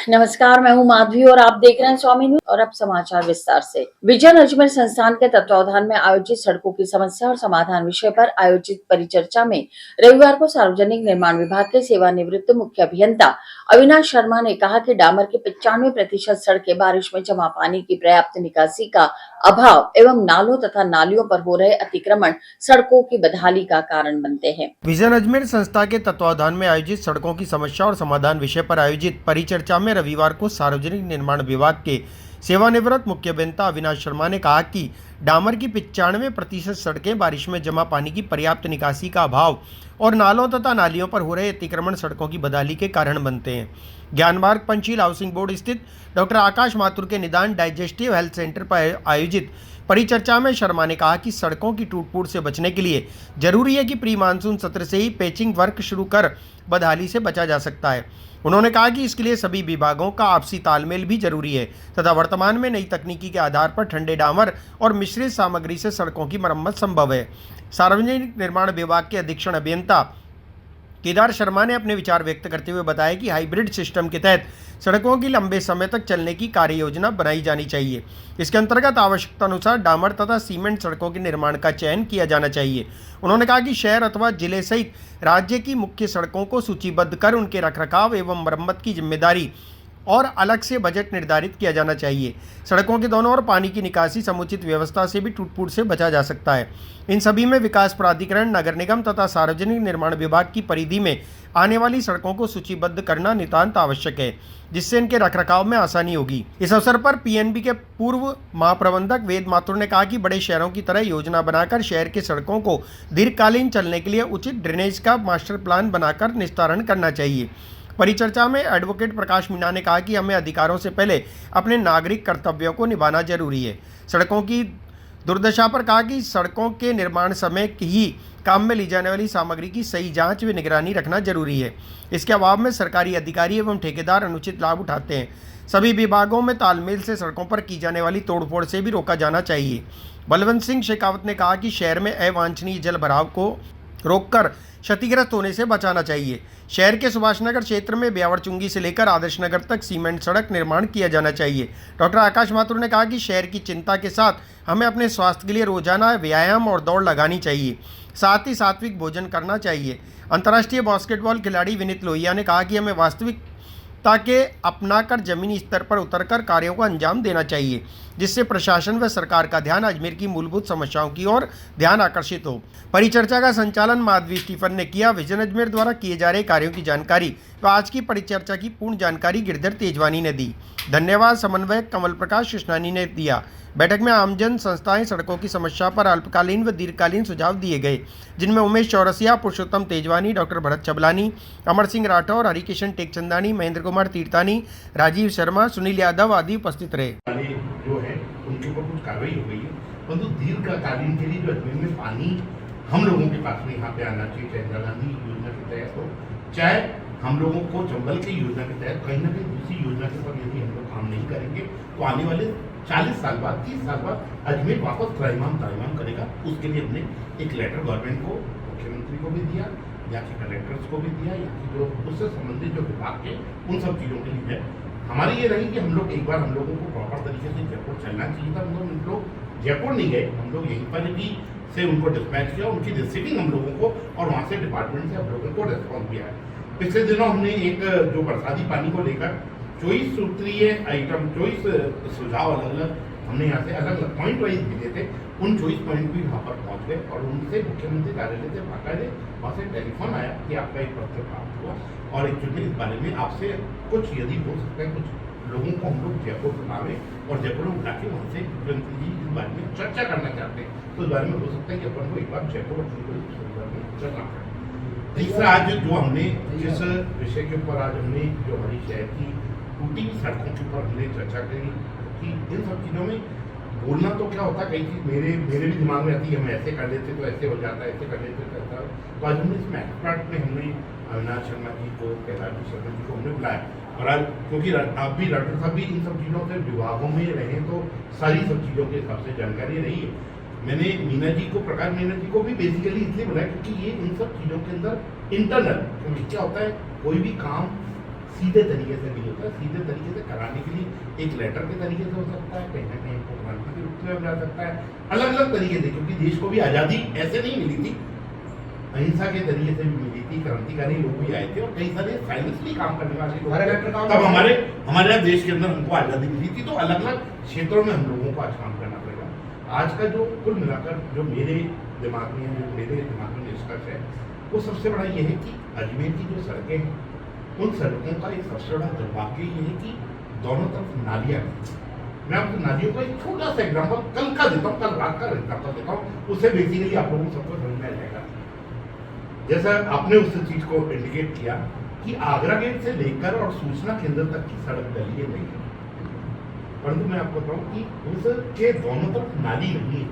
नमस्कार, मैं हूं माधवी और आप देख रहे हैं स्वामी न्यूज। और अब समाचार विस्तार से। विजन अजमेर संस्थान के तत्वावधान में आयोजित सड़कों की समस्या और समाधान विषय पर आयोजित परिचर्चा में रविवार को सार्वजनिक निर्माण विभाग के सेवानिवृत्त मुख्य अभियंता अविनाश शर्मा ने कहा कि डामर के 95% सड़कें बारिश में जमा पानी की पर्याप्त निकासी का अभाव एवं नालों तथा नालियों पर हो रहे अतिक्रमण सड़कों की बदहाली का कारण बनते हैं। विजन अजमेर संस्था के तत्वावधान में आयोजित सड़कों की समस्या और समाधान विषय पर आयोजित परिचर्चा में रविवार को सार्वजनिक निर्माण विभाग के सेवानिवृत्त मुख्य अभियंता अविनाश शर्मा ने कहा कि डामर की 95% सड़कें बारिश में जमा पानी की पर्याप्त निकासी का अभाव और नालों तथा नालियों पर हो रहे अतिक्रमण सड़कों की बदहाली के कारण बनते हैं। ज्ञानमार्ग पंचशील हाउसिंग बोर्ड स्थित डॉक्टर आकाश माथुर के निदान डाइजेस्टिव हेल्थ सेंटर पर आयोजित परिचर्चा में शर्मा ने कहा कि सड़कों की टूट फूट से बचने के लिए जरूरी है कि प्री मानसून सत्र से ही पैचिंग वर्क शुरू कर बदहाली से बचा जा सकता है। उन्होंने कहा कि इसके लिए सभी विभागों का आपसी तालमेल भी जरूरी है तथा वर्तमान में नई तकनीकी के आधार पर ठंडे डामर और मिश्रित सामग्री से सड़कों की मरम्मत संभव है। सार्वजनिक निर्माण विभाग के अधीक्षण अभियंता केदार शर्मा ने अपने विचार व्यक्त करते हुए बताया कि हाइब्रिड सिस्टम के तहत सड़कों की लंबे समय तक चलने की कार्य योजना बनाई जानी चाहिए। इसके अंतर्गत आवश्यकता अनुसार डामर तथा सीमेंट सड़कों के निर्माण का चयन किया जाना चाहिए। उन्होंने कहा कि शहर अथवा जिले सहित राज्य की मुख्य सड़कों को सूचीबद्ध कर उनके रखरखाव एवं मरम्मत की जिम्मेदारी और अलग से बजट निर्धारित किया जाना चाहिए। सड़कों के दोनों ओर पानी की निकासी समुचित व्यवस्था से भी टूट-फूट से बचा जा सकता है। इन सभी में विकास प्राधिकरण, नगर निगम तथा सार्वजनिक निर्माण विभाग की परिधि में आने वाली सड़कों को सूचीबद्ध करना नितांत आवश्यक है, जिससे इनके रखरखाव में आसानी होगी। इस अवसर पर पीएनबी के पूर्व महाप्रबंधक वेद माथुर ने कहा कि बड़े शहरों की तरह योजना बनाकर शहर के सड़कों को दीर्घकालीन चलने के लिए उचित ड्रेनेज का मास्टर प्लान बनाकर निस्तारण करना चाहिए। परिचर्चा में एडवोकेट प्रकाश मीणा ने कहा कि हमें अधिकारों से पहले अपने नागरिक कर्तव्यों को निभाना जरूरी है। सड़कों की दुर्दशा पर कहा कि सड़कों के निर्माण समय ही काम में ली जाने वाली सामग्री की सही जांच व निगरानी रखना जरूरी है। इसके अभाव में सरकारी अधिकारी एवं ठेकेदार अनुचित लाभ उठाते हैं। सभी विभागों में तालमेल से सड़कों पर की जाने वाली तोड़फोड़ से भी रोका जाना चाहिए। बलवंत सिंह शेखावत ने कहा कि शहर में अवांछनीय जल भराव को रोककर क्षतिग्रस्त होने से बचाना चाहिए। शहर के सुभाष नगर क्षेत्र में ब्यावरचुंगी से लेकर आदर्श नगर तक सीमेंट सड़क निर्माण किया जाना चाहिए। डॉक्टर आकाश माथुर ने कहा कि शहर की चिंता के साथ हमें अपने स्वास्थ्य के लिए रोजाना व्यायाम और दौड़ लगानी चाहिए, साथ ही सात्विक भोजन करना चाहिए। अंतर्राष्ट्रीय बास्केटबॉल खिलाड़ी विनीत लोहिया ने कहा कि हमें वास्तविकता के अपनाकर जमीनी स्तर पर उतरकर कार्यों को अंजाम देना चाहिए, जिससे प्रशासन व सरकार का ध्यान अजमेर की मूलभूत समस्याओं की ओर ध्यान आकर्षित हो। परिचर्चा का संचालन माधवी स्टीफन ने किया। विजन अजमेर द्वारा किए जा रहे कार्यों की जानकारी व आज की परिचर्चा की पूर्ण जानकारी गिरधर तेजवानी ने दी। धन्यवाद समन्वयक कमल प्रकाश कृष्णानी ने दिया। बैठक में आमजन संस्थाएं सड़कों की समस्या पर अल्पकालीन व दीर्घकालीन सुझाव दिए गए, जिनमें उमेश चौरसिया, पुरुषोत्तम तेजवानी, डॉक्टर भरत चबलानी, अमर सिंह राठौर, हरिकिशन टेकचंदानी, महेंद्र कुमार तीर्थानी, राजीव शर्मा, सुनील यादव आदि उपस्थित रहे। जो है उनके ऊपर कुछ कार्रवाई हो गई है, परंतु दीर्घकालीन के लिए जो अजमेर में पानी हम लोगों के पास में यहाँ पे आना चाहिए, चाहे इंदिरा गांधी योजना के तहत हो, चाहे हम लोगों को चंबल की योजना के तहत, कहीं ना कहीं दूसरी योजना के ऊपर यदि हम लोग काम नहीं करेंगे तो आने वाले 40 साल बाद, 30 साल बाद अजमेर वापस त्राहिमाम करेगा। उसके लिए हमने एक लेटर गवर्नमेंट को, मुख्यमंत्री को भी दिया, यहाँ के कलेक्टर्स को भी दिया, यहाँ की जो उससे संबंधित जो विभाग के उन सब चीज़ों के लिए है। हमारी ये रही कि हम लोग एक बार हम लोगों को प्रॉपर तरीके से जयपुर चलना चाहिए था। हम लोग जयपुर नहीं गए, हम लोग यहीं पर भी से उनको डिस्पैच किया, उनकी रिसीविंग हम लोगों को और वहाँ से डिपार्टमेंट से हम लोगों को रिस्पॉन्स किया है। पिछले दिनों हमने एक जो बरसाती पानी को लेकर 24 सूत्रीय आइटम, 24 सुझाव अलग अलग हमने यहाँ से अलग अलग पॉइंट वाइज भेजे थे। उन 24 पॉइंट भी वहाँ पर पहुँच गए और उनसे मुख्यमंत्री कार्यालय से बाकायदे वहाँ से टेलीफोन आया कि आपका एक पत्र प्राप्त हुआ और एक्चुअली इस बारे में आपसे कुछ यदि हो सकता है कुछ लोगों को हम लोग जयपुर बुलावे और जयपुर में बुला के वहाँ से मुख्यमंत्री जी इस बारे में चर्चा करना चाहते हैं, तो इस बारे में हो सकता है कि अपन को एक बार जयपुर चलना पड़े। तीसरा, आज जो हमने जिस विषय के ऊपर आज हमने जो हमारी शहर की टूटी हुई सड़कों के ऊपर हमने चर्चा करी कि इन सब चीज़ों में बोलना तो क्या होता, कई चीज़ मेरे भी दिमाग में आती है, हम ऐसे कर लेते तो ऐसे हो जाता है, ऐसे कर लेते तो ऐसा। तो आज हमने इसमें एक्सपर्ट में हमने अविनाश शर्मा जी को, कैलाश शर्मा जी को हमने बुलाया और आज क्योंकि आप भी डॉक्टर साहब भी इन सब चीज़ों से विभागों में रहे तो सारी सब चीज़ों के हिसाब से जानकारी रही है। मैंने मीना जी को, प्रकाश मीना जी को भी बेसिकली इसलिए बुलाया क्योंकि ये इन सब चीज़ों के अंदर इंटरनल, क्योंकि क्या होता है कोई भी काम सीधे तरीके से नहीं होता। सीधे तरीके से कराने के लिए एक लेटर के तरीके से हो सकता है, कहीं ना कहीं इनको क्रांति के रूप में जा सकता है, अलग अलग तरीके से, क्योंकि देश को भी आज़ादी ऐसे नहीं मिली थी, अहिंसा के तरीके से भी मिली थी। क्रांतिकारी लोग भी आए थे और कई सारे साइलेंसली काम करने वाले लोग थे। तब हमारे यहाँ देश के अंदर हमको आज़ादी मिली थी, तो अलग अलग क्षेत्रों में हम लोगों को आज काम करना पड़ेगा। आज का जो कुल मिलाकर जो मेरे दिमाग में निष्कर्ष है, वो सबसे बड़ा ये है कि अजमेर की जो सड़कें हैं, उन सड़कों का एक सबसे बड़ा दुर्भाग्य ये है कि दोनों तरफ नालियाँ हैं। मैं आपको नालियों का एक छोटा सा एग्जाम्पल कल का देता हूँ, कल रात का एग्जाम्पल देता हूँ, उससे बेसिकली आप लोगों को सबको समझ में आ जाएगा। जैसा आपने उस चीज को इंडिकेट किया कि आगरा गेट से लेकर और सूचना केंद्र तक की सड़क दलीय नहीं है, परंतु मैं आपको बताऊं कि उसके दोनों तरफ नाली नहीं है,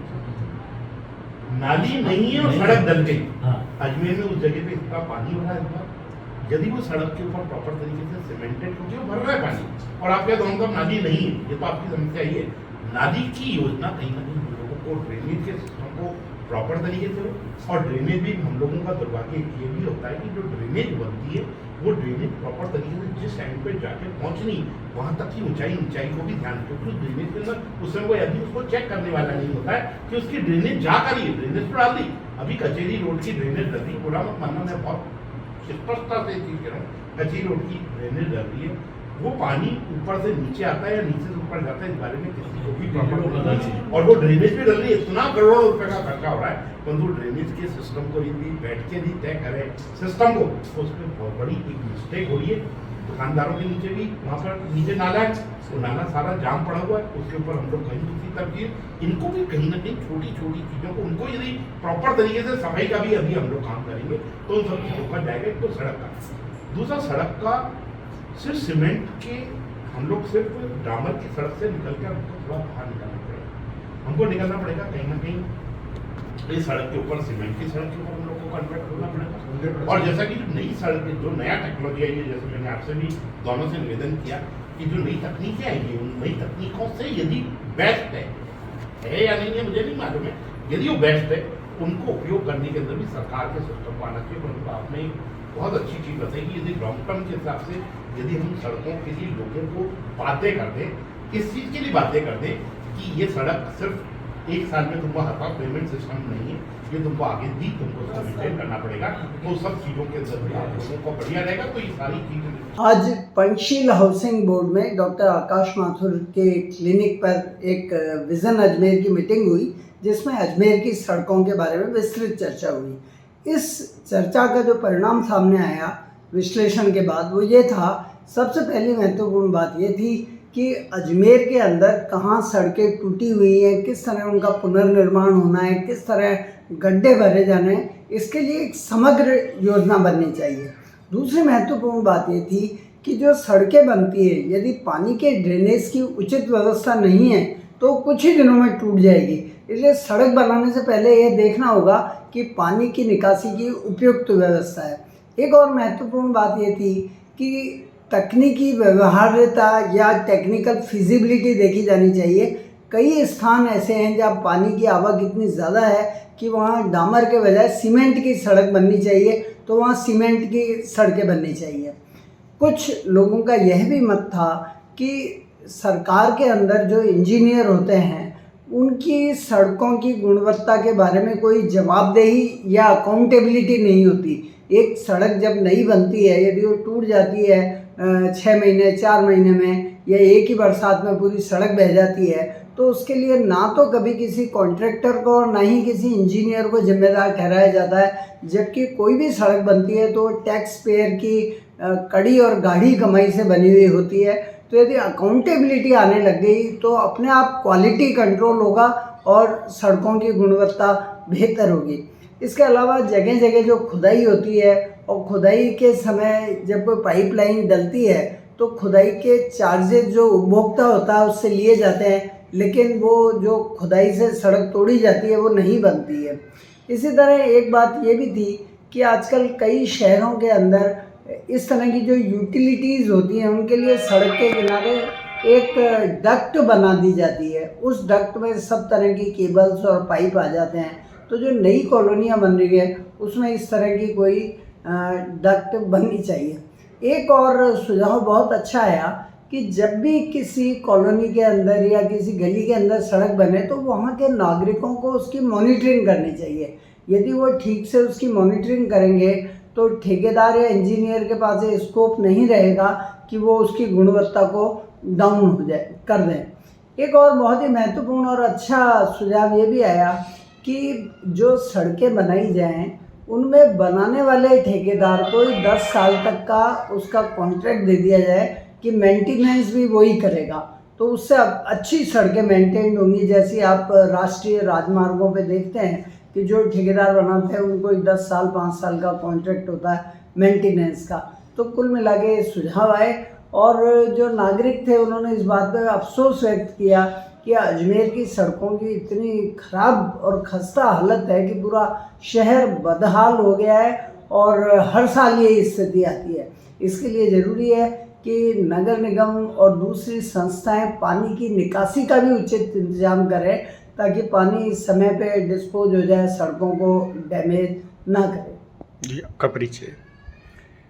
नाली नहीं है और सड़क दल गई। अजमेर में उस जगह पे इतना पानी भरा है, यदि वो सड़क के ऊपर प्रॉपर तरीके से सीमेंटेड, क्योंकि वो भर रहा है पानी और आपके दोनों तरफ नाली नहीं है, ये तो आपकी समस्या ही है। नाली की योजना कहीं ना कहीं लोगों को ड्रेनेज के सिस्टम को प्रॉपर तरीके से हो, और ड्रेनेज भी हम लोगों का दुर्भाग्य ये भी होता है कि जो ड्रेनेज बनती है वो ड्रेनेज प्रॉपर तरीके से जिस टाइम पे जाके पहुंचनी वहां तक की ऊंचाई को भी ध्यान, क्योंकि ड्रेनेज के अंदर उस समय कोई अभी उसको चेक करने वाला नहीं होता है कि उसकी ड्रेनेज जा कर ही ड्रेनेज तो डाल दी। अभी कचेरी रोड की ड्रेनेज डल रही, बुरा मत मानना, मैं बहुत स्पष्टता से चीज कह रहा हूँ, कचेरी रोड की ड्रेनेज डल रही है, वो पानी ऊपर से नीचे आता है या नीचे से ऊपर जाता है, इस बारे में किसी को भी प्रॉपर पता नहीं। और वो ड्रेनेज भी डल रही है, इतना करोड़ों रुपए का खर्चा हो रहा है, परंतु ड्रेनेज के सिस्टम को यदि बैठ के भी तय करें सिस्टम को, तो उसमें बहुत बड़ी एक मिस्टेक हो रही है। दुकानदारों के नीचे भी वहाँ पर नीचे नाला है, वो नाला सारा जाम पड़ा हुआ है, उसके ऊपर हम लोग कहीं दूसरी तरफ इनको भी कहीं ना कहीं छोटी छोटी चीज़ों को उनको यदि प्रॉपर तरीके से सफाई का भी अभी हम लोग काम करेंगे तो उन सब चीज़ों का जाएगा। एक तो सड़क का, दूसरा सड़क का सिर्फ सीमेंट के, हम लोग सिर्फ डामर की सड़क से निकल कर हमको थोड़ा बाहर निकलना पड़ेगा, हमको निकलना पड़ेगा कहीं ना कहीं इस सड़क के ऊपर, सीमेंट की सड़क के ऊपर हम लोग को कन्वर्ट करना पड़ेगा। और जैसा कि जो नई सड़क, जो नया टेक्नोलॉजी आई है, जैसे मैंने आपसे भी दोनों से निवेदन किया कि जो नई तकनीकें आई हैं, उन नई तकनीकों से यदि बेस्ट है या नहीं है मुझे नहीं मालूम है, यदि वो बेस्ट है उनको उपयोग करने के अंदर भी सरकार के सिस्टम को आना चाहिए। परंतु आपने बहुत अच्छी चीज़ बताई कि यदि लॉन्ग टर्म के हिसाब से यदि हम सड़कों के लिए लोगों को बातें कर दें, इस चीज़ के लिए बातें कर दें कि ये सड़क सिर्फ एक साल में तुमको हर बार पेमेंट सिस्टम नहीं है, ये तुमको आगे भी तुमको उसको मेंटेन करना पड़ेगा, तो सब चीज़ों के अंदर भी आप लोगों को बढ़िया रहेगा। तो ये सारी चीज़ें आज पंचशील हाउसिंग बोर्ड में डॉक्टर आकाश माथुर के क्लिनिक पर एक विजन अजमेर की मीटिंग हुई, जिसमें अजमेर की सड़कों के बारे में विस्तृत चर्चा हुई। इस चर्चा का जो परिणाम सामने आया विश्लेषण के बाद, वो ये था, सबसे पहली महत्वपूर्ण बात ये थी कि अजमेर के अंदर कहाँ सड़कें टूटी हुई हैं, किस तरह उनका पुनर्निर्माण होना है, किस तरह गड्ढे भरे जाने हैं, इसके लिए एक समग्र योजना बननी चाहिए। दूसरी महत्वपूर्ण बात ये थी कि जो सड़कें बनती है, यदि पानी के ड्रेनेज की उचित व्यवस्था नहीं है तो कुछ ही दिनों में टूट जाएगी। इसलिए सड़क बनाने से पहले यह देखना होगा कि पानी की निकासी की उपयुक्त व्यवस्था है। एक और महत्वपूर्ण बात ये थी कि तकनीकी व्यवहार्यता या टेक्निकल फिजिबिलिटी देखी जानी चाहिए। कई स्थान ऐसे हैं जहाँ पानी की आवक इतनी ज़्यादा है कि वहाँ डामर के बजाय सीमेंट की सड़क बननी चाहिए, तो वहाँ सीमेंट की सड़कें बननी चाहिए। कुछ लोगों का यह भी मत था कि सरकार के अंदर जो इंजीनियर होते हैं उनकी सड़कों की गुणवत्ता के बारे में कोई जवाबदेही या अकाउंटेबिलिटी नहीं होती। एक सड़क जब नई बनती है, यदि वो टूट जाती है 6 महीने 4 महीने में, या एक ही बरसात में पूरी सड़क बह जाती है, तो उसके लिए ना तो कभी किसी कॉन्ट्रैक्टर को और ना ही किसी इंजीनियर को जिम्मेदार ठहराया जाता है। जबकि कोई भी सड़क बनती है तो टैक्स पेयर की कड़ी और गाढ़ी कमाई से बनी हुई होती है। तो यदि अकाउंटेबिलिटी आने लग गई तो अपने आप क्वालिटी कंट्रोल होगा और सड़कों की गुणवत्ता बेहतर होगी। इसके अलावा जगह जगह जो खुदाई होती है, और खुदाई के समय जब कोई पाइपलाइन डलती है तो खुदाई के चार्जेस जो उपभोक्ता होता है उससे लिए जाते हैं, लेकिन वो जो खुदाई से सड़क तोड़ी जाती है वो नहीं बनती है। इसी तरह एक बात ये भी थी कि आजकल कई शहरों के अंदर इस तरह की जो यूटिलिटीज़ होती हैं उनके लिए सड़क के किनारे एक डक्ट बना दी जाती है। उस डक्ट में सब तरह की केबल्स और पाइप आ जाते हैं। तो जो नई कॉलोनियाँ बन रही है उसमें इस तरह की कोई डक्ट बननी चाहिए। एक और सुझाव बहुत अच्छा आया कि जब भी किसी कॉलोनी के अंदर या किसी गली के अंदर सड़क बने तो वहाँ के नागरिकों को उसकी मॉनिटरिंग करनी चाहिए। यदि वो ठीक से उसकी मॉनिटरिंग करेंगे तो ठेकेदार या इंजीनियर के पास ये स्कोप नहीं रहेगा कि वो उसकी गुणवत्ता को डाउन हो जाए कर दें। एक और बहुत ही महत्वपूर्ण और अच्छा सुझाव ये भी आया कि जो सड़कें बनाई जाएं उनमें बनाने वाले ठेकेदार को 10 साल तक का उसका कॉन्ट्रैक्ट दे दिया जाए कि मेंटेनेंस भी वही करेगा, तो उससे अच्छी सड़कें मेंटेन होंगी। जैसी आप राष्ट्रीय राजमार्गों पे देखते हैं कि जो ठेकेदार बनाते हैं उनको 10 साल 5 साल का कॉन्ट्रैक्ट होता है मेंटेनेंस का। तो कुल मिला के सुझाव आए और जो नागरिक थे उन्होंने इस बात पर अफसोस व्यक्त किया कि अजमेर की सड़कों की इतनी खराब और खस्ता हालत है कि पूरा शहर बदहाल हो गया है और हर साल ये स्थिति आती है। इसके लिए ज़रूरी है कि नगर निगम और दूसरी संस्थाएं पानी की निकासी का भी उचित इंतजाम करें ताकि पानी समय पे डिस्पोज हो जाए, सड़कों को डैमेज ना करे। जी, आपका परिचय?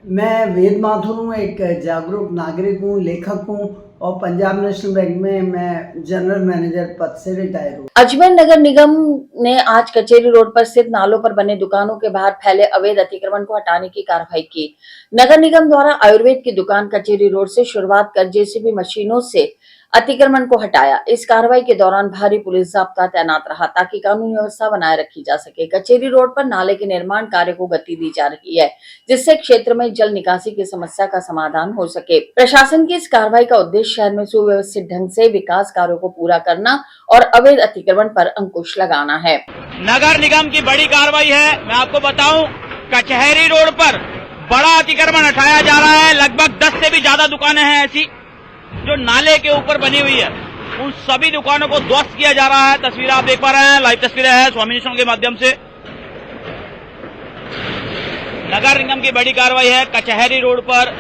मैं वेद माथुर हूँ, एक जागरूक नागरिक हूँ, लेखक हूँ और पंजाब नेशनल बैंक में मैं जनरल मैनेजर पद से रिटायर हूँ। अजमेर नगर निगम ने आज कचेरी रोड पर स्थित नालों पर बने दुकानों के बाहर फैले अवैध अतिक्रमण को हटाने की कार्रवाई की। नगर निगम द्वारा आयुर्वेद की दुकान कचेरी रोड से शुरुआत कर जेसीबी मशीनों से अतिक्रमण को हटाया। इस कार्रवाई के दौरान भारी पुलिस जाब्ता तैनात रहा ताकि कानून व्यवस्था बनाए रखी जा सके। कचेरी रोड पर नाले के निर्माण कार्य को गति दी जा रही है जिससे क्षेत्र में जल निकासी की समस्या का समाधान हो सके। प्रशासन की इस कार्रवाई का उद्देश्य शहर में सुव्यवस्थित ढंग से विकास कार्यों को पूरा करना और अवैध अतिक्रमण पर अंकुश लगाना है। नगर निगम की बड़ी कार्रवाई है। मैं आपको बताऊं, कचहरी रोड पर बड़ा अतिक्रमण हटाया जा रहा है। लगभग 10 से भी ज्यादा दुकानें हैं ऐसी जो नाले के ऊपर बनी हुई है। उन सभी दुकानों को ध्वस्त किया जा रहा है। तस्वीरें आप देख पा रहे हैं, लाइव तस्वीरें हैं स्वामी निशंक के माध्यम से। नगर निगम की बड़ी कार्रवाई है। कचहरी रोड पर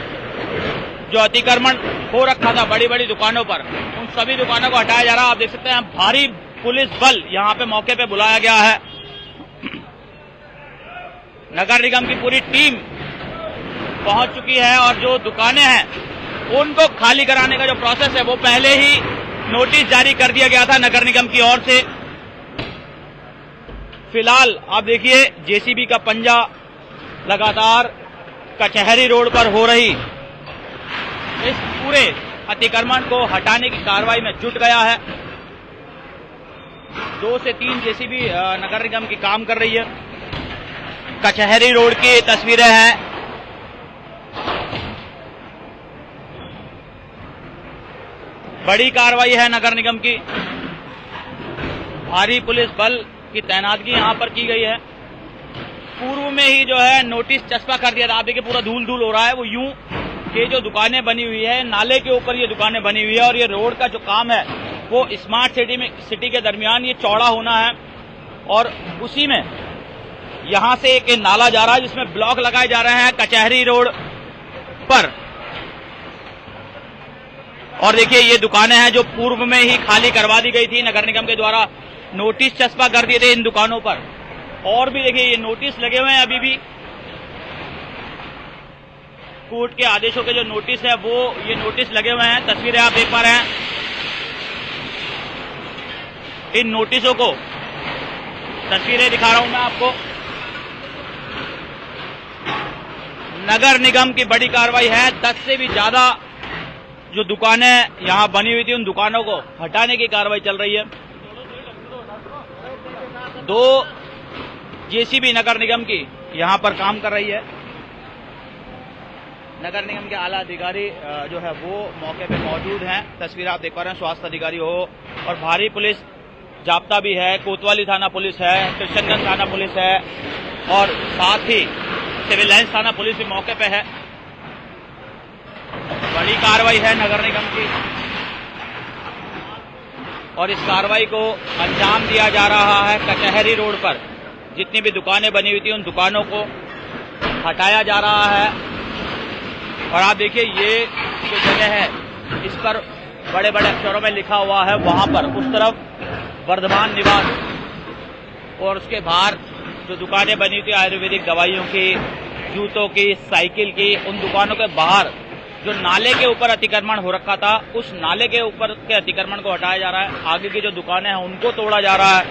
जो अतिक्रमण हो रखा था बड़ी बड़ी दुकानों पर, उन सभी दुकानों को हटाया जा रहा है। आप देख सकते हैं भारी पुलिस बल यहाँ पे मौके पे बुलाया गया है। नगर निगम की पूरी टीम पहुंच चुकी है और जो दुकानें हैं उनको खाली कराने का जो प्रोसेस है वो पहले ही नोटिस जारी कर दिया गया था नगर निगम की ओर से। फिलहाल आप देखिए जेसीबी का पंजा लगातार कचहरी रोड पर हो रही इस पूरे अतिक्रमण को हटाने की कार्रवाई में जुट गया है। 2 से 3 जेसीबी नगर निगम की काम कर रही है। कचहरी रोड की तस्वीरें हैं। बड़ी कार्रवाई है नगर निगम की। भारी पुलिस बल की तैनातगी यहां पर की गई है। पूर्व में ही जो है नोटिस चस्पा कर दिया था। आप देखिए पूरा धूल धूल हो रहा है। वो यूं कि जो दुकानें बनी हुई है नाले के ऊपर ये दुकानें बनी हुई है और ये रोड का जो काम है वो स्मार्ट सिटी के दरमियान ये चौड़ा होना है और उसी में यहां से एक नाला जा रहा है जिसमें ब्लॉक लगाए जा रहे हैं कचहरी रोड पर। और देखिए ये दुकानें हैं जो पूर्व में ही खाली करवा दी गई थी। नगर निगम के द्वारा नोटिस चस्पा कर दिए थे इन दुकानों पर। और भी देखिए ये नोटिस लगे हुए हैं। अभी भी कोर्ट के आदेशों के जो नोटिस है वो ये नोटिस लगे हुए हैं। तस्वीरें आप देख पा रहे हैं। इन नोटिसों को तस्वीरें दिखा रहा हूं मैं आपको। नगर निगम की बड़ी कार्रवाई है। 10 से भी ज्यादा जो दुकानें यहां बनी हुई थी उन दुकानों को हटाने की कार्रवाई चल रही है। 2 जेसीबी नगर निगम की यहां पर काम कर रही है। नगर निगम के आला अधिकारी जो है वो मौके पे मौजूद हैं। तस्वीर आप देख पा रहे हैं। स्वास्थ्य अधिकारी हो और भारी पुलिस जाब्ता भी है। कोतवाली थाना पुलिस है, कृष्णगंज थाना पुलिस है और साथ ही सिविल लाइंस थाना पुलिस भी मौके पे है। बड़ी कार्रवाई है नगर निगम की और इस कार्रवाई को अंजाम दिया जा रहा है। कचहरी रोड पर जितनी भी दुकानें बनी हुई थी उन दुकानों को हटाया जा रहा है। और आप देखिए ये जो जगह है इस पर बड़े बड़े अक्षरों में लिखा हुआ है। वहां पर उस तरफ वर्धमान निवास और उसके बाहर जो दुकानें बनी थी आयुर्वेदिक दवाइयों की जूतों की, साइकिल की, उन दुकानों के बाहर जो नाले के ऊपर अतिक्रमण हो रखा था, उस नाले के ऊपर के अतिक्रमण को हटाया जा रहा है। आगे की जो दुकानें हैं उनको तोड़ा जा रहा है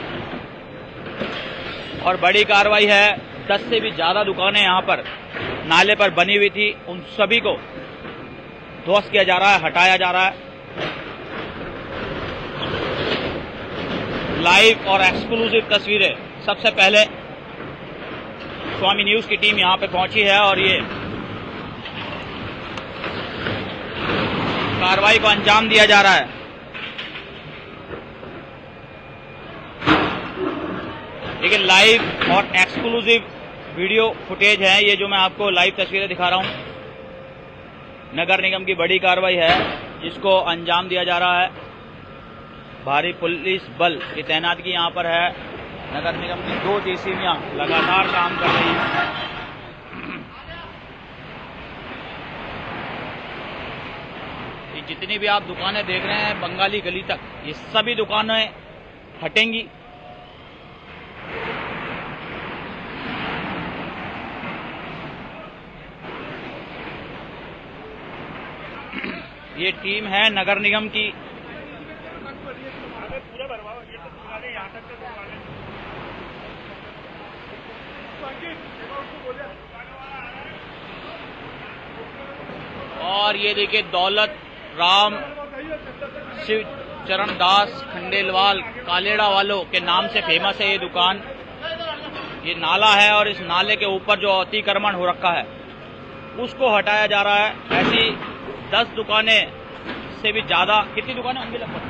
और बड़ी कार्रवाई है। 10 से भी ज्यादा दुकानें यहां पर नाले पर बनी हुई थी, उन सभी को ध्वस्त किया जा रहा है, हटाया जा रहा है। लाइव और एक्सक्लूसिव तस्वीरें सबसे पहले स्वामी न्यूज की टीम यहां पे पहुंची है और ये कार्रवाई को अंजाम दिया जा रहा है। लेकिन लाइव और एक्सक्लूसिव वीडियो फुटेज है ये, जो मैं आपको लाइव तस्वीरें दिखा रहा हूं। नगर निगम की बड़ी कार्रवाई है जिसको अंजाम दिया जा रहा है। भारी पुलिस बल की तैनाती यहां पर है। नगर निगम की 2 जेसीबियां लगातार काम कर रही हैं। ये जितनी भी आप दुकानें देख रहे हैं बंगाली गली तक, ये सभी दुकानें हटेंगी। ये टीम है नगर निगम की। और ये देखिए दौलत राम शिव चरण दास खंडेलवाल कालेड़ा वालों के नाम से फेमस है ये दुकान। ये नाला है और इस नाले के ऊपर जो अतिक्रमण हो रखा है उसको हटाया जा रहा है। ऐसी 10 दुकानें से भी ज्यादा, कितनी दुकानें होंगी लगभग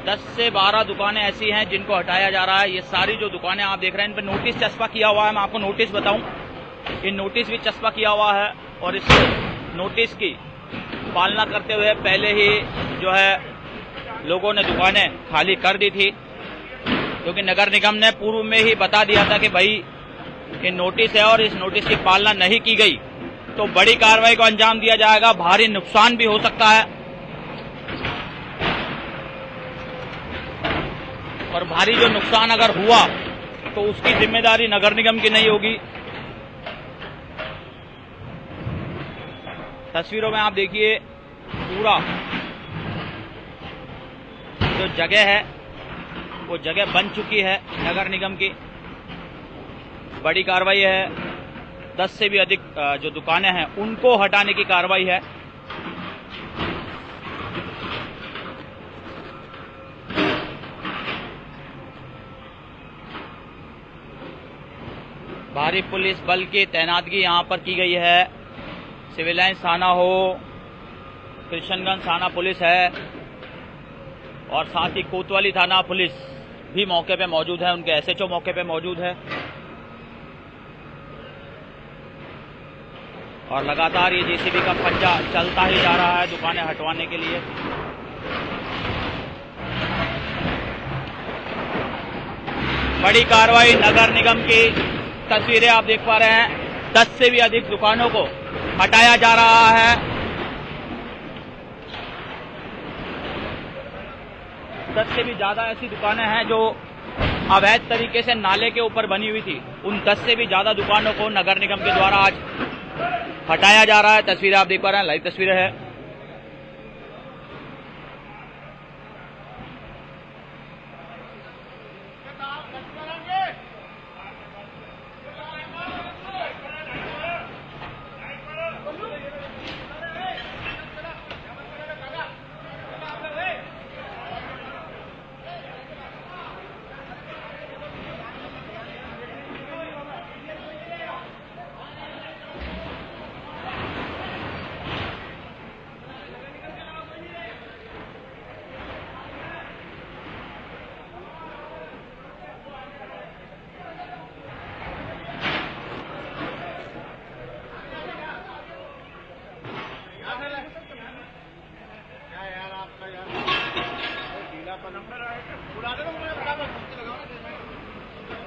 10 से 12 दुकानें ऐसी हैं जिनको हटाया जा रहा है। ये सारी जो दुकानें आप देख रहे हैं इन पर नोटिस चस्पा किया हुआ है। मैं आपको नोटिस बताऊं, ये नोटिस भी चस्पा किया हुआ है और इस नोटिस की पालना करते हुए पहले ही जो है लोगों ने दुकानें खाली कर दी थी, क्योंकि नगर निगम ने पूर्व में ही बता दिया था कि भाई ये नोटिस है और इस नोटिस की पालना नहीं की गई तो बड़ी कार्रवाई को अंजाम दिया जाएगा, भारी नुकसान भी हो सकता है और भारी जो नुकसान अगर हुआ तो उसकी जिम्मेदारी नगर निगम की नहीं होगी। तस्वीरों में आप देखिए पूरा जो जगह है वो जगह बन चुकी है नगर निगम की। बड़ी कार्रवाई है। 10 से भी अधिक जो दुकानें हैं उनको हटाने की कार्रवाई है। भारी पुलिस बल की तैनाती यहां पर की गई है। सिविल लाइंस थाना हो, कृष्णगंज थाना पुलिस है और साथ ही कोतवाली थाना पुलिस भी मौके पे मौजूद है। उनके एसएचओ मौके पे मौजूद है और लगातार ये जेसीबी का पंजा चलता ही जा रहा है दुकानें हटवाने के लिए। बड़ी कार्रवाई नगर निगम की तस्वीरें आप देख पा रहे हैं। 10 से भी अधिक दुकानों को हटाया जा रहा है। 10 से भी ज्यादा ऐसी दुकानें हैं जो अवैध तरीके से नाले के ऊपर बनी हुई थी। उन 10 से भी ज्यादा दुकानों को नगर निगम के द्वारा आज हटाया जा रहा है। तस्वीरें आप देख पा रहे हैं, लाइव तस्वीरें हैं।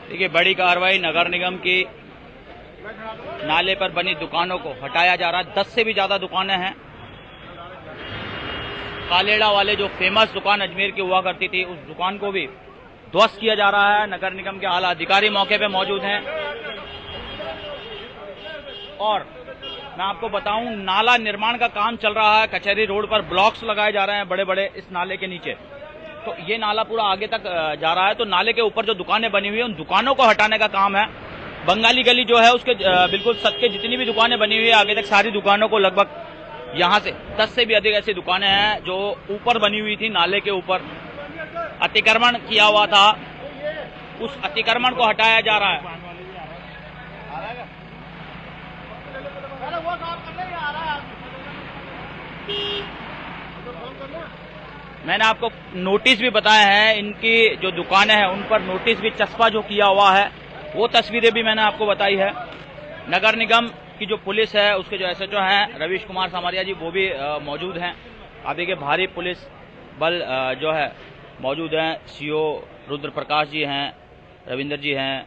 देखिए बड़ी कार्रवाई नगर निगम की नाले पर बनी दुकानों को हटाया जा रहा है। 10 से भी ज्यादा दुकानें हैं। कालेड़ा वाले जो फेमस दुकान अजमेर की हुआ करती थी उस दुकान को भी ध्वस्त किया जा रहा है। नगर निगम के आला अधिकारी मौके पे मौजूद हैं। और मैं आपको बताऊं, नाला निर्माण का काम चल रहा है। कचहरी रोड पर ब्लॉक्स लगाए जा रहे हैं बड़े बड़े इस नाले के नीचे। तो ये नाला पूरा आगे तक जा रहा है। तो नाले के ऊपर जो दुकानें बनी हुई है, उन दुकानों को हटाने का काम है। बंगाली गली जो है उसके बिल्कुल सट के जितनी भी दुकानें बनी हुई है, आगे तक सारी दुकानों को लगभग यहाँ से 10 से भी अधिक ऐसी दुकानें हैं जो ऊपर बनी हुई थी, नाले के ऊपर अतिक्रमण किया हुआ था, उस अतिक्रमण को हटाया जा रहा है। मैंने आपको नोटिस भी बताया है, इनकी जो दुकानें हैं उन पर नोटिस भी चस्पा जो किया हुआ है, वो तस्वीरें भी मैंने आपको बताई है। नगर निगम की जो पुलिस है, उसके जो एसएचओ हैं रवीश कुमार सामरिया जी, वो भी मौजूद हैं। आप देखिए भारी पुलिस बल जो है मौजूद हैं। सीओ रुद्र प्रकाश जी हैं, रविंदर जी हैं,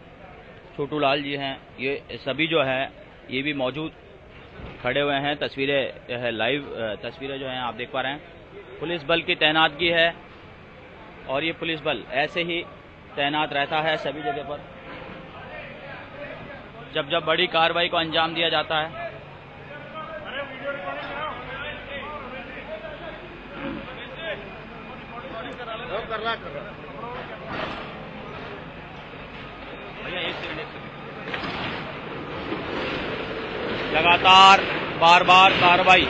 छोटू लाल जी हैं, ये सभी जो है ये भी मौजूद खड़े हुए हैं। तस्वीरें है लाइव तस्वीरें जो हैं आप देख पा रहे हैं। पुलिस बल की तैनातगी है और ये पुलिस बल ऐसे ही तैनात रहता है सभी जगह पर जब जब बड़ी कार्रवाई को अंजाम दिया जाता है। लगातार बार बार कार्रवाई,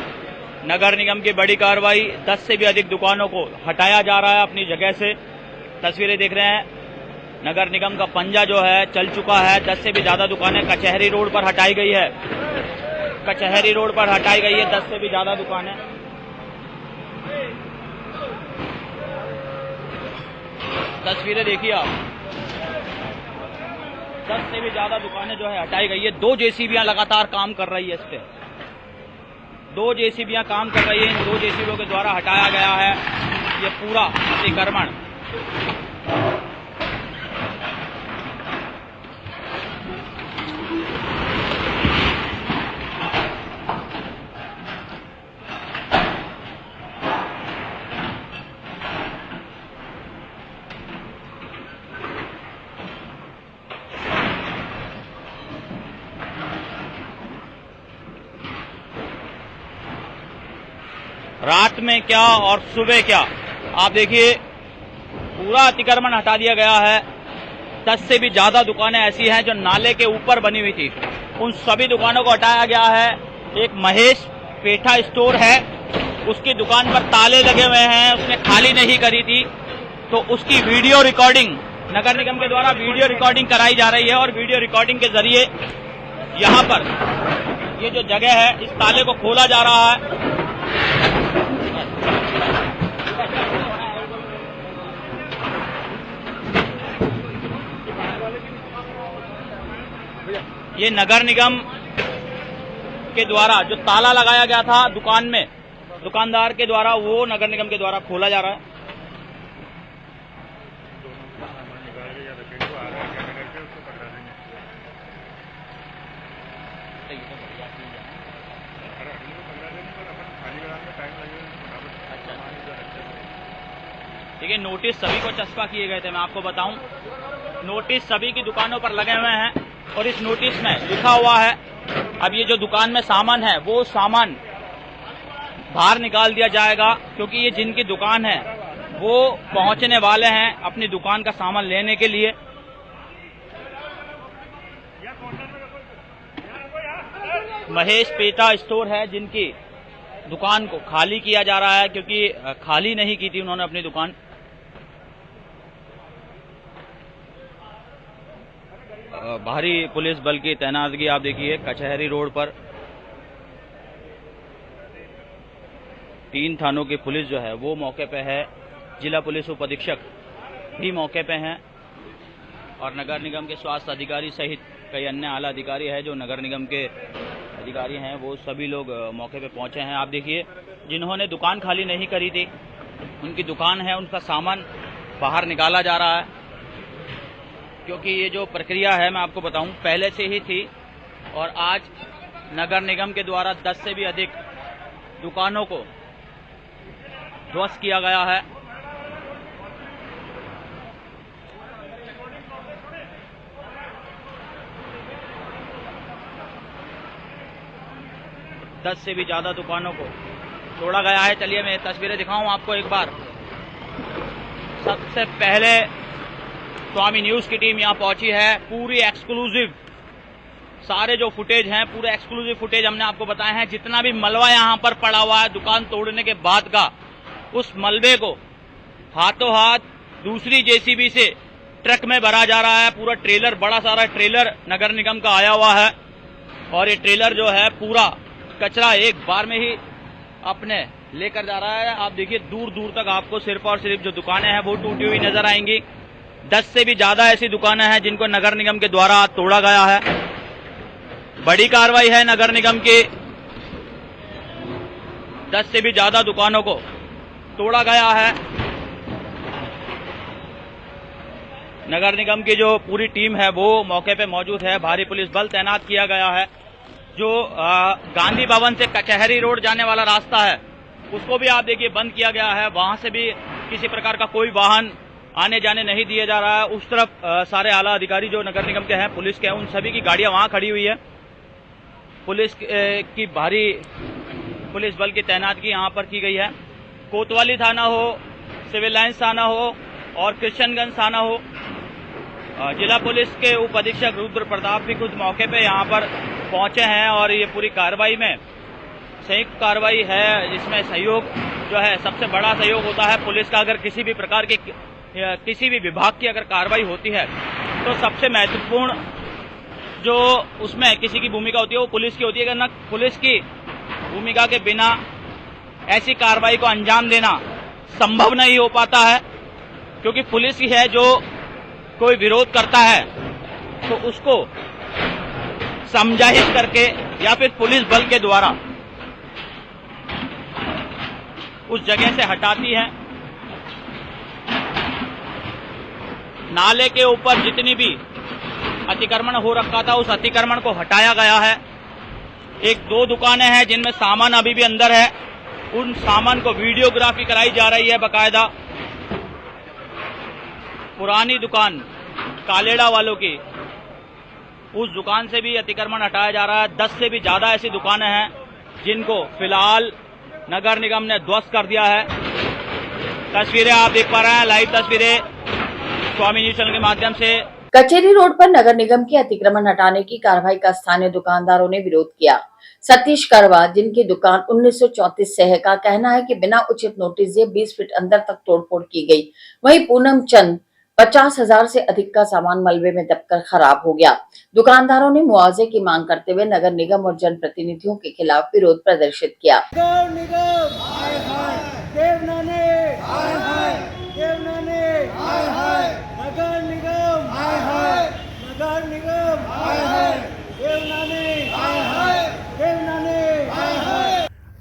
नगर निगम की बड़ी कार्रवाई, 10 से भी अधिक दुकानों को हटाया जा रहा है अपनी जगह से। तस्वीरें देख रहे हैं, नगर निगम का पंजा जो है चल चुका है। 10 से भी ज्यादा दुकानें कचहरी रोड पर हटाई गई है। कचहरी रोड पर हटाई गई है 10 से भी ज्यादा दुकानें। तस्वीरें देखिए आप, 10 से भी ज्यादा दुकानें जो है हटाई गई है। 2 जेसीबीयां लगातार काम कर रही है इस पे। 2 जेसीबीयां काम कर रही है। इन 2 जेसीबीओं के द्वारा हटाया गया है ये पूरा अतिक्रमण। रात में क्या और सुबह क्या, आप देखिए पूरा अतिक्रमण हटा दिया गया है। 10 से भी ज्यादा दुकानें ऐसी हैं जो नाले के ऊपर बनी हुई थी, उन सभी दुकानों को हटाया गया है। एक महेश पेठा स्टोर है, उसकी दुकान पर ताले लगे हुए हैं, उसने खाली नहीं करी थी, तो उसकी वीडियो रिकॉर्डिंग नगर निगम के द्वारा वीडियो रिकॉर्डिंग कराई जा रही है। और वीडियो रिकॉर्डिंग के जरिए यहाँ पर ये जो जगह है, इस ताले को खोला जा रहा है। ये नगर निगम के द्वारा जो ताला लगाया गया था दुकान में, दुकानदार के द्वारा, वो नगर निगम के द्वारा खोला जा रहा है। देखिए नोटिस सभी को चस्पा किए गए थे। मैं आपको बताऊं, नोटिस सभी की दुकानों पर लगे हुए हैं और इस नोटिस में लिखा हुआ है अब ये जो दुकान में सामान है वो सामान बाहर निकाल दिया जाएगा, क्योंकि ये जिनकी दुकान है वो पहुंचने वाले हैं अपनी दुकान का सामान लेने के लिए। महेश पेटा स्टोर है जिनकी दुकान को खाली किया जा रहा है, क्योंकि खाली नहीं की थी उन्होंने अपनी दुकान। भारी पुलिस बल की तैनातगी आप देखिए कचहरी रोड पर। 3 थानों की पुलिस जो है वो मौके पे है, जिला पुलिस उप अधीक्षक भी मौके पे हैं और नगर निगम के स्वास्थ्य अधिकारी सहित कई अन्य आला अधिकारी है जो नगर निगम के अधिकारी हैं, वो सभी लोग मौके पे पहुंचे हैं। आप देखिए जिन्होंने दुकान खाली नहीं करी थी, उनकी दुकान है, उनका सामान बाहर निकाला जा रहा है, क्योंकि ये जो प्रक्रिया है मैं आपको बताऊं पहले से ही थी और आज नगर निगम के द्वारा 10 से भी अधिक दुकानों को ध्वस्त किया गया है। 10 से भी ज़्यादा दुकानों को तोड़ा गया है। चलिए मैं तस्वीरें दिखाऊं आपको एक बार। सबसे पहले स्वामी न्यूज़ की टीम यहाँ पहुंची है। पूरी एक्सक्लूसिव सारे जो फुटेज हैं, पूरे एक्सक्लूसिव फुटेज हमने आपको बताए हैं। जितना भी मलबा यहाँ पर पड़ा हुआ है दुकान तोड़ने के बाद का, उस मलबे को हाथों हाथ दूसरी जेसीबी से ट्रक में भरा जा रहा है। पूरा ट्रेलर, बड़ा सारा ट्रेलर नगर निगम का आया हुआ है और ये ट्रेलर जो है पूरा कचरा एक बार में ही अपने लेकर जा रहा है। आप देखिए दूर दूर तक आपको सिर्फ और सिर्फ जो दुकानें हैं वो टूटी हुई नजर आएंगी। 10 से भी ज्यादा ऐसी दुकानें हैं जिनको नगर निगम के द्वारा तोड़ा गया है। बड़ी कार्रवाई है नगर निगम की। 10 से भी ज्यादा दुकानों को तोड़ा गया है। नगर निगम की जो पूरी टीम है वो मौके पे मौजूद है। भारी पुलिस बल तैनात किया गया है। जो गांधी भवन से कचहरी रोड जाने वाला रास्ता है उसको भी आप देखिए बंद किया गया है। वहां से भी किसी प्रकार का कोई वाहन आने जाने नहीं दिया जा रहा है। उस तरफ सारे आला अधिकारी जो नगर निगम के हैं, पुलिस के हैं, उन सभी की गाड़ियां वहां खड़ी हुई है। पुलिस की भारी पुलिस बल की तैनाती यहां पर की गई है। कोतवाली थाना हो, सिविल लाइंस थाना हो और कृष्णगंज थाना हो, जिला पुलिस के उप अधीक्षक रुद्र प्रताप भी खुद मौके पे यहाँ पर पहुंचे हैं और ये पूरी कार्रवाई में संयुक्त कार्रवाई है जिसमें सहयोग जो है सबसे बड़ा सहयोग होता है पुलिस का। अगर किसी भी प्रकार की किसी भी विभाग की अगर कार्रवाई होती है तो सबसे महत्वपूर्ण जो उसमें किसी की भूमिका होती है वो पुलिस की होती है। अगर न पुलिस की भूमिका के बिना ऐसी कार्रवाई को अंजाम देना संभव नहीं हो पाता है, क्योंकि पुलिस ही है जो कोई विरोध करता है तो उसको समझाइश करके या फिर पुलिस बल के द्वारा उस जगह से हटाती है। नाले के ऊपर जितनी भी अतिक्रमण हो रखा था उस अतिक्रमण को हटाया गया है। 1-2 दुकानें हैं जिनमें सामान अभी भी अंदर है, उन सामान को वीडियोग्राफी कराई जा रही है बाकायदा। पुरानी दुकान कालेड़ा वालों की, उस दुकान से भी अतिक्रमण हटाया जा रहा है। 10 से भी ज्यादा ऐसी दुकानें हैं जिनको फिलहाल नगर निगम ने ध्वस्त कर दिया है। तस्वीरें आप देख पा रहे हैं, लाइव तस्वीरें स्वामी न्यूज चैनल के माध्यम से। कचेरी रोड पर नगर निगम के अतिक्रमण हटाने की कार्रवाई का स्थानीय दुकानदारों ने विरोध किया। सतीश करवा, जिनकी दुकान 1934 से है, का कहना है कि बिना उचित नोटिस दिए 20 फीट अंदर तक तोड़फोड़ की गई। वहीं पूनम चंद 50,000 से अधिक का सामान मलबे में दबकर खराब हो गया। दुकानदारों ने मुआवजे की मांग करते हुए नगर निगम और जनप्रतिनिधियों के खिलाफ विरोध प्रदर्शित किया।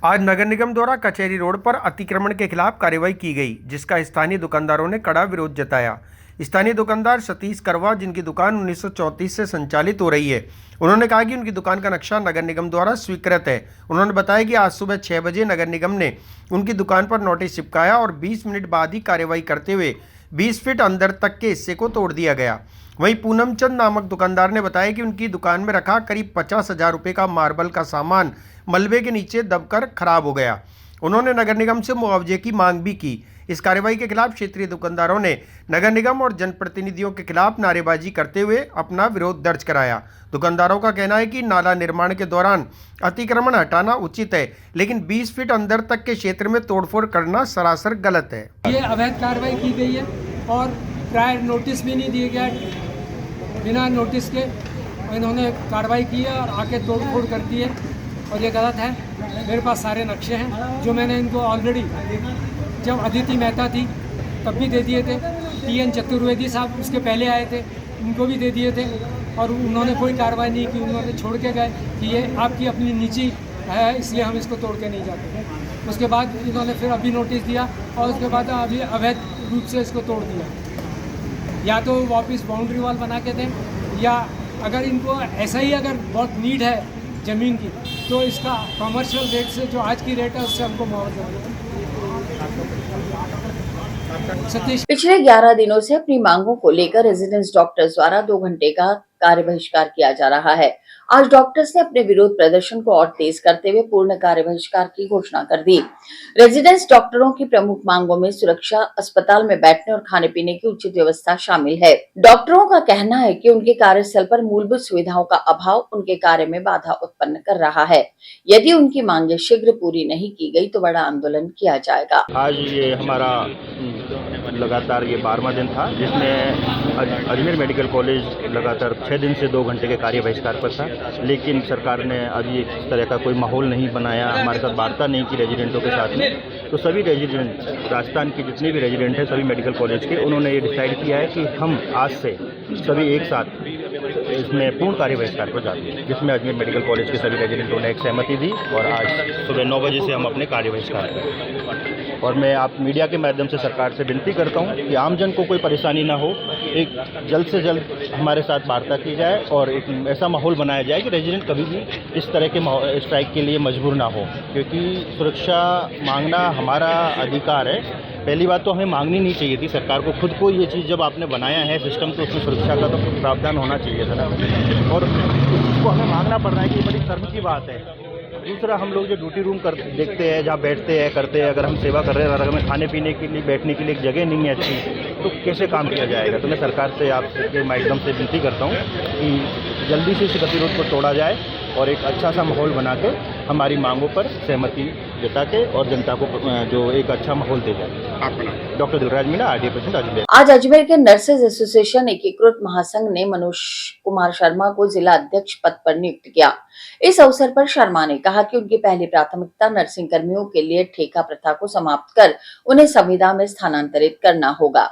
आज नगर निगम द्वारा कचहरी रोड पर अतिक्रमण के खिलाफ कार्रवाई की गई, जिसका स्थानीय दुकानदारों ने कड़ा विरोध जताया। स्थानीय दुकानदार सतीश करवा, जिनकी दुकान 1934 से संचालित हो रही है, उन्होंने कहा कि उनकी दुकान का नक्शा नगर निगम द्वारा स्वीकृत है। उन्होंने बताया कि आज सुबह 6 बजे नगर निगम ने उनकी दुकान पर नोटिस चिपकाया और 20 मिनट बाद ही कार्रवाई करते हुए 20 फीट अंदर तक के हिस्से को तोड़ दिया गया। वहीं पूनम चंद नामक दुकानदार ने बताया कि उनकी दुकान में रखा करीब 50,000 रुपये का मार्बल का सामान मलबे के नीचे दबकर खराब हो गया। उन्होंने नगर निगम से मुआवजे की मांग भी की। इस कार्रवाई के खिलाफ क्षेत्रीय दुकानदारों ने नगर निगम और जनप्रतिनिधियों के खिलाफ नारेबाजी करते हुए अपना विरोध दर्ज कराया। दुकानदारों का कहना है कि नाला निर्माण के दौरान अतिक्रमण हटाना उचित है, लेकिन 20 फीट अंदर तक के क्षेत्र में तोड़फोड़ करना सरासर गलत है। ये अवैध कार्रवाई की गई है और प्रायर नोटिस भी नहीं दिए गया। बिना नोटिस के इन्होंने कार्रवाई की है और आके तोड़फोड़ कर दी है और ये गलत है। मेरे पास सारे नक्शे हैं जो मैंने इनको ऑलरेडी जब अदिति मेहता थी तब भी दे दिए थे। TN चतुर्वेदी साहब उसके पहले आए थे, उनको भी दे दिए थे और उन्होंने कोई कार्रवाई नहीं की। उन्होंने छोड़ के गए कि ये आपकी अपनी निजी है, इसलिए हम इसको तोड़ के नहीं जाते। उसके बाद इन्होंने फिर अभी नोटिस दिया और उसके बाद अभी अवैध रूप से इसको तोड़ दिया। या तो वापस बाउंड्री वॉल बना के दें, या अगर इनको ऐसा ही अगर बहुत नीड है ज़मीन की तो इसका कमर्शियल रेट से जो आज की रेट है उससे हमको मुआवजा दें। सतीश, पिछले 11 दिनों से अपनी मांगों को लेकर रेजिडेंस डॉक्टर्स द्वारा 2 घंटे का कार्य बहिष्कार किया जा रहा है। आज डॉक्टर्स ने अपने विरोध प्रदर्शन को और तेज करते हुए पूर्ण कार्य बहिष्कार की घोषणा कर दी। रेजिडेंस डॉक्टरों की प्रमुख मांगों में सुरक्षा, अस्पताल में बैठने और खाने पीने की उचित व्यवस्था शामिल है। डॉक्टरों का कहना है कि उनके कार्यस्थल पर मूलभूत सुविधाओं का अभाव उनके कार्य में बाधा उत्पन्न कर रहा है। यदि उनकी मांगे शीघ्र पूरी नहीं की गई तो बड़ा आंदोलन किया जाएगा। आज ये हमारा लगातार ये 12वां दिन था, जिसमें अजमेर मेडिकल कॉलेज लगातार 6 दिन से 2 घंटे के कार्य बहिष्कार पर था, लेकिन सरकार ने अभी इस तरह का कोई माहौल नहीं बनाया, हमारे साथ वार्ता नहीं की रेजिडेंटों के साथ में। तो सभी रेजिडेंट, राजस्थान के जितने भी रेजिडेंट हैं सभी मेडिकल कॉलेज के, उन्होंने ये डिसाइड किया है कि हम आज से सभी एक साथ इसमें पूर्ण कार्य बहिष्कार पर जाते हैं, जिसमें अजमेर मेडिकल कॉलेज के सभी रेजिडेंटों ने एक सहमति दी और आज सुबह 9 बजे से हम अपने कार्य बहिष्कार करें। और मैं आप मीडिया के माध्यम से सरकार से विनती करता हूं कि आमजन को कोई परेशानी ना हो, एक जल्द से जल्द हमारे साथ वार्ता की जाए और एक ऐसा माहौल बनाया जाए कि रेजिडेंट कभी भी इस तरह के स्ट्राइक के लिए मजबूर ना हो, क्योंकि सुरक्षा मांगना हमारा अधिकार है। पहली बात तो हमें मांगनी नहीं चाहिए थी, सरकार को खुद को ये चीज़ जब आपने बनाया है सिस्टम तो उसमें सुरक्षा का तो प्रावधान होना चाहिए था ना, और इसको हमें मांगना पड़ रहा है कि बड़ी शर्म की बात है। दूसरा, हम लोग जो ड्यूटी रूम देखते हैं, जहाँ बैठते हैं करते हैं, अगर हम सेवा कर रहे हैं, अगर हमें खाने पीने के लिए बैठने के लिए एक जगह नहीं है अच्छी, तो कैसे काम किया जाएगा। तो मैं सरकार से आपके माध्यम से विनती करता हूँ कि जल्दी से इस गतिरोध को तोड़ा जाए और एक अच्छा सा माहौल बना के हमारी मांगों पर सहमति जता के और जनता को जो एक अच्छा माहौल दे जाए। Doctor Dilraj Meena, RDA president Ajmer. आज अजमेर के नर्सेज एसोसिएशन एकीकृत महासंघ ने मनोज कुमार शर्मा को जिला अध्यक्ष पद पर नियुक्त किया। इस अवसर पर शर्मा ने कहा कि उनकी पहली प्राथमिकता नर्सिंग कर्मियों के लिए ठेका प्रथा को समाप्त कर उन्हें संविदा में स्थानांतरित करना होगा।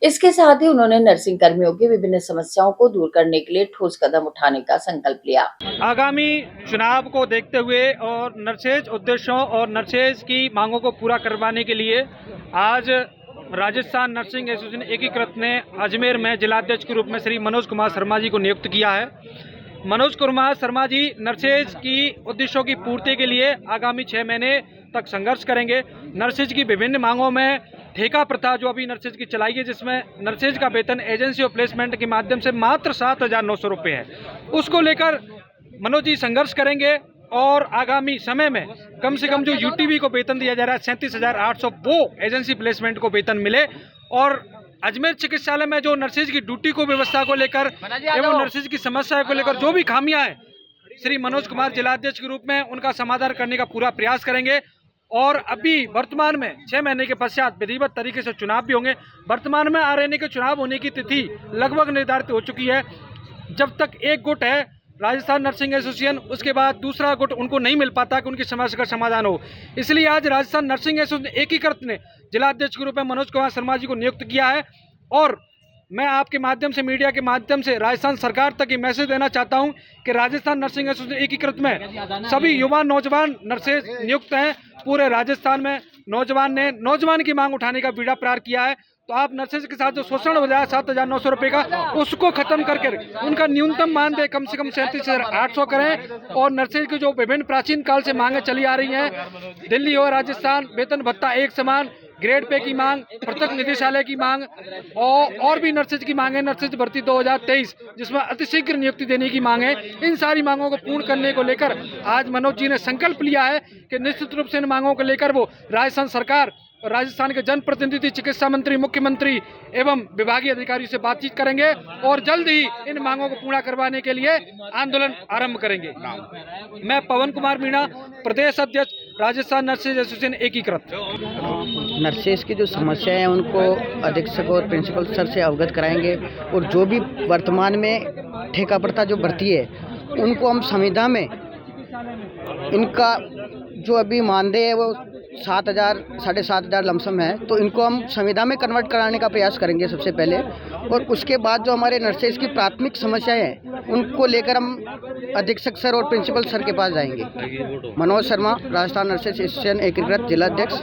इसके साथ ही उन्होंने नर्सिंग कर्मियों की विभिन्न समस्याओं को दूर करने के लिए ठोस कदम उठाने का संकल्प लिया। आगामी चुनाव को देखते हुए और नर्सेज उद्देश्यों और नर्सेज की मांगों को पूरा करवाने के लिए आज राजस्थान नर्सिंग एसोसिएशन एकीकृत ने अजमेर में जिलाध्यक्ष के रूप में श्री मनोज कुमार शर्मा जी को नियुक्त किया है। मनोज कुमार शर्मा जी नर्सेज की उद्देश्यों की पूर्ति के लिए आगामी 6 महीने तक संघर्ष करेंगे। नर्सेज की विभिन्न मांगों में ठेका प्रथा जो अभी नर्सेज की चलाई है, जिसमें नर्सेज का वेतन एजेंसी ऑफ प्लेसमेंट के माध्यम से मात्र 7,900 रुपये है, उसको लेकर मनोज जी संघर्ष करेंगे और आगामी समय में कम से कम जो यूटीवी को वेतन दिया जा रहा है 37,800, वो एजेंसी प्लेसमेंट को वेतन मिले। और अजमेर चिकित्सालय में जो नर्सेज की ड्यूटी को व्यवस्था को लेकर एवं नर्सेज की समस्या को लेकर जो भी खामियां हैं, श्री मनोज कुमार जिलाध्यक्ष के रूप में उनका समाधान करने का पूरा प्रयास करेंगे। और अभी वर्तमान में 6 महीने के पश्चात विधिवत तरीके से चुनाव भी होंगे। वर्तमान में आरएनए के चुनाव होने की तिथि लगभग निर्धारित हो चुकी है। जब तक एक गुट है राजस्थान नर्सिंग एसोसिएशन, उसके बाद दूसरा गुट उनको नहीं मिल पाता कि उनकी समस्या का समाधान हो। इसलिए आज राजस्थान नर्सिंग एसोसिएशन एकीकृत ने जिलाध्यक्ष के रूप में मनोज कुमार शर्मा जी को नियुक्त किया है। और मैं आपके माध्यम से, मीडिया के माध्यम से राजस्थान सरकार तक ये मैसेज देना चाहता हूं कि राजस्थान नर्सिंग एसोसिएशन एकीकृत में सभी युवा नौजवान नर्सेज नियुक्त हैं। पूरे राजस्थान में नौजवान की मांग उठाने का बीड़ा पार किया है। तो आप नर्सेज के साथ जो शोषण हो रहा है 7,900 रुपये का, उसको खत्म करके उनका न्यूनतम मानदेय कम से कम 37,800 करें। और नर्सेज की जो विभिन्न प्राचीन काल से मांगे चली आ रही हैं, दिल्ली और राजस्थान वेतन भत्ता एक समान, ग्रेड पे की मांग, पृथक निदेशालय की मांग और भी नर्सेज की मांग है, नर्सेज भर्ती 2023 जिसमें अतिशीघ्र नियुक्ति देने की मांग है। इन सारी मांगों को पूर्ण करने को लेकर आज मनोज जी ने संकल्प लिया है कि निश्चित रूप से इन मांगों को लेकर वो राजस्थान सरकार और राजस्थान के जनप्रतिनिधि, चिकित्सा मंत्री, मुख्यमंत्री एवं विभागीय अधिकारियों से बातचीत करेंगे और जल्द ही इन मांगों को पूरा करवाने के लिए आंदोलन आरंभ करेंगे। मैं पवन कुमार मीणा, प्रदेश अध्यक्ष राजस्थान नर्सेज एसोसिएशन एकीकृत। नर्सेज की जो समस्याएं हैं उनको अधीक्षक और प्रिंसिपल सर से अवगत कराएंगे और जो भी वर्तमान में ठेका प्रथा जो भर्ती है उनको हम संविदा में इनका जो अभी मानदेय है वो 7,000 7,500 लमसम है, तो इनको हम संविदा में कन्वर्ट कराने का प्रयास करेंगे सबसे पहले। और उसके बाद जो हमारे नर्सेज की प्राथमिक समस्याएं हैं उनको लेकर हम अधीक्षक सर और प्रिंसिपल सर के पास जाएंगे। मनोज शर्मा, राजस्थान नर्सेज एसोसिएशन एकीकृत जिलाध्यक्ष।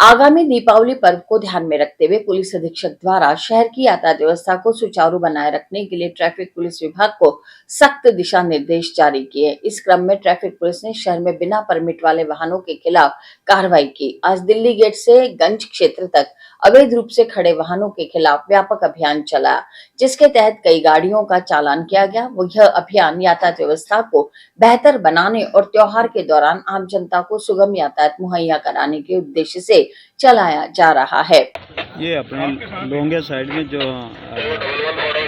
आगामी दीपावली पर्व को ध्यान में रखते हुए पुलिस अधीक्षक द्वारा शहर की यातायात व्यवस्था को सुचारू बनाए रखने के लिए ट्रैफिक पुलिस विभाग को सख्त दिशा निर्देश जारी किए। इस क्रम में ट्रैफिक पुलिस ने शहर में बिना परमिट वाले वाहनों के खिलाफ कार्रवाई की। आज दिल्ली गेट से गंज क्षेत्र तक अवैध रूप से खड़े वाहनों के खिलाफ व्यापक अभियान चला, जिसके तहत कई गाड़ियों का चालान किया गया। यह अभियान यातायात व्यवस्था को बेहतर बनाने और त्योहार के दौरान आम जनता को सुगम यातायात मुहैया कराने के उद्देश्य से चलाया जा रहा है। ये अपने लोंगे साइड में जो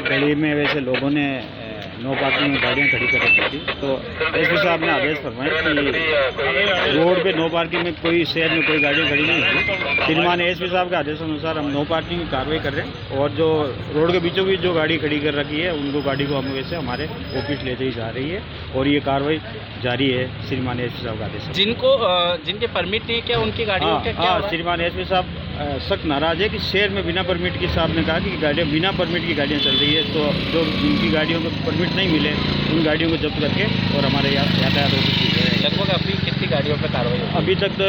गली में वैसे लोगों ने नो पार्किंग में गाड़ियाँ खड़ी कर रखी थी, तो एसपी साहब ने आदेश फरमाया कि रोड पे नो पार्किंग में कोई शहर में कोई गाड़ियाँ खड़ी नहीं होगी। श्रीमान एसपी साहब के आदेश अनुसार हम नो पार्किंग की कार्रवाई कर रहे हैं और जो रोड के बीचों बीच जो गाड़ी खड़ी कर रखी है उनको गाड़ी को हम वैसे हमारे ऑफिस ले जाई जा रही है और ये कार्रवाई जारी है श्रीमान एसपी साहब का आदेश। जिनके परमिट नहीं क्या उनकी गाड़ियों का क्या? श्रीमान एसपी साहब सख्त नाराज है कि शहर में बिना परमिट के साहब ने कहा कि गाड़ियाँ बिना परमिट की गाड़ियाँ चल रही है, तो जो जिनकी गाड़ियों को परमिट नहीं मिले उन गाड़ियों को जब्त करके और हमारे यातायात ऑफिस की जाए। लगभग अभी कितनी गाड़ियों पर कार्रवाई हुई? अभी तक तो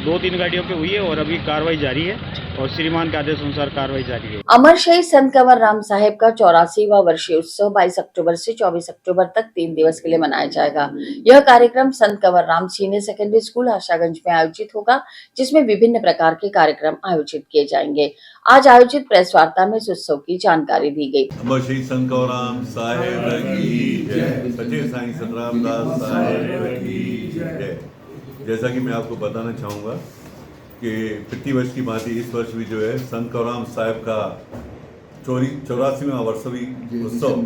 2-3 गाड़ियों पे हुई है और अभी कार्रवाई जारी है और श्रीमान के आदेश अनुसार कार्रवाई जारी है। अमर शहीद संत कंवर राम साहेब का 84वां वर्षीय उत्सव 22 अक्टूबर से 24 अक्टूबर तक 3 दिवस के लिए मनाया जाएगा। यह कार्यक्रम Sant Kanwar Ram senior secondary school Ashaganj में आयोजित होगा, जिसमें विभिन्न प्रकार के कार्यक्रम आयोजित किए जाएंगे। आज आयोजित प्रेस वार्ता में इस उत्सव की जानकारी दी गई। अमर शहीद संत कंवर राम साहेब की जय, सच्चे साईं सतराम दास साहेब की जय। जैसा कि मैं आपको बताना चाहूँगा कि प्रति वर्ष की भांति इस वर्ष भी जो है संत कंवरराम साहब का 84वां वर्षीय उत्सव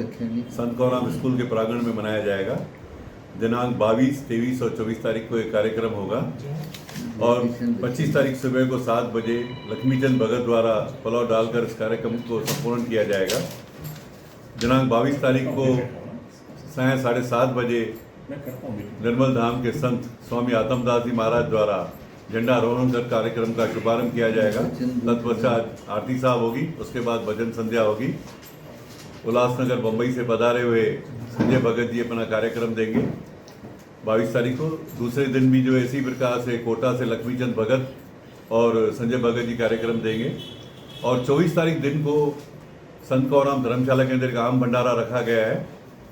संत कंवरराम स्कूल के प्रांगण में मनाया जाएगा। दिनांक 22, 23 और 24 तारीख को एक कार्यक्रम होगा और 25 तारीख सुबह को 7 बजे लक्ष्मीचंद भगत द्वारा पलाव डालकर इस कार्यक्रम को संपूर्ण किया जाएगा। दिनांक 22 तारीख को सायं 7:30 बजे निर्मल धाम के संत स्वामी आत्मदास जी महाराज द्वारा झंडा आरोहण कर कार्यक्रम का शुभारंभ किया जाएगा। तत्पश्चात आरती साहब होगी, उसके बाद भजन संध्या होगी। उल्लासनगर बम्बई से पधारे हुए संजय भगत जी अपना कार्यक्रम देंगे 22 तारीख को। दूसरे दिन भी जो इसी प्रकार से कोटा से लक्ष्मीचंद भगत और संजय भगत जी कार्यक्रम देंगे और 24 तारीख दिन को संत कंवरराम धर्मशाला के अंदर एक आम भंडारा रखा गया है,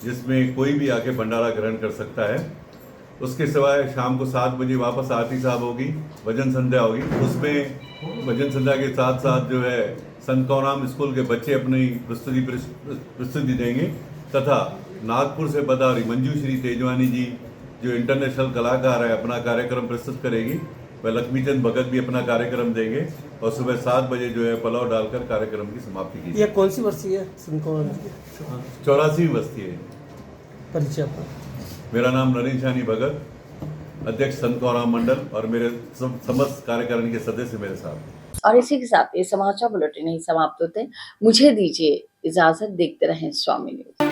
जिसमें कोई भी आके भंडारा ग्रहण कर सकता है। उसके सिवाय शाम को 7 बजे वापस आरती साहब होगी, भजन संध्या होगी। उसमें भजन संध्या के साथ साथ जो है संत कंवरराम स्कूल के बच्चे अपनी प्रस्तुति देंगे तथा नागपुर से पधारी मंजूश्री तेजवानी जी जो इंटरनेशनल कलाकार है अपना कार्यक्रम प्रस्तुत करेगी। वह लक्ष्मीचंद भगत भी अपना कार्यक्रम देंगे और सुबह 7 बजे जो है पलाव डालकर कार्यक्रम की समाप्ति की। यह कौन सी वर्षी है संत कंवर? 84वीं वर्षी है। परिचय? मेरा नाम नरेंद्र शानी भगत, अध्यक्ष संत कंवरराम मंडल और मेरे समस्त कार्यकारिणी के सदस्य मेरे साथ। और इसी के साथ ये समाचार बुलेटिन नहीं समाप्त होते। मुझे दीजिए इजाजत, देखते रहें स्वामी न्यूज।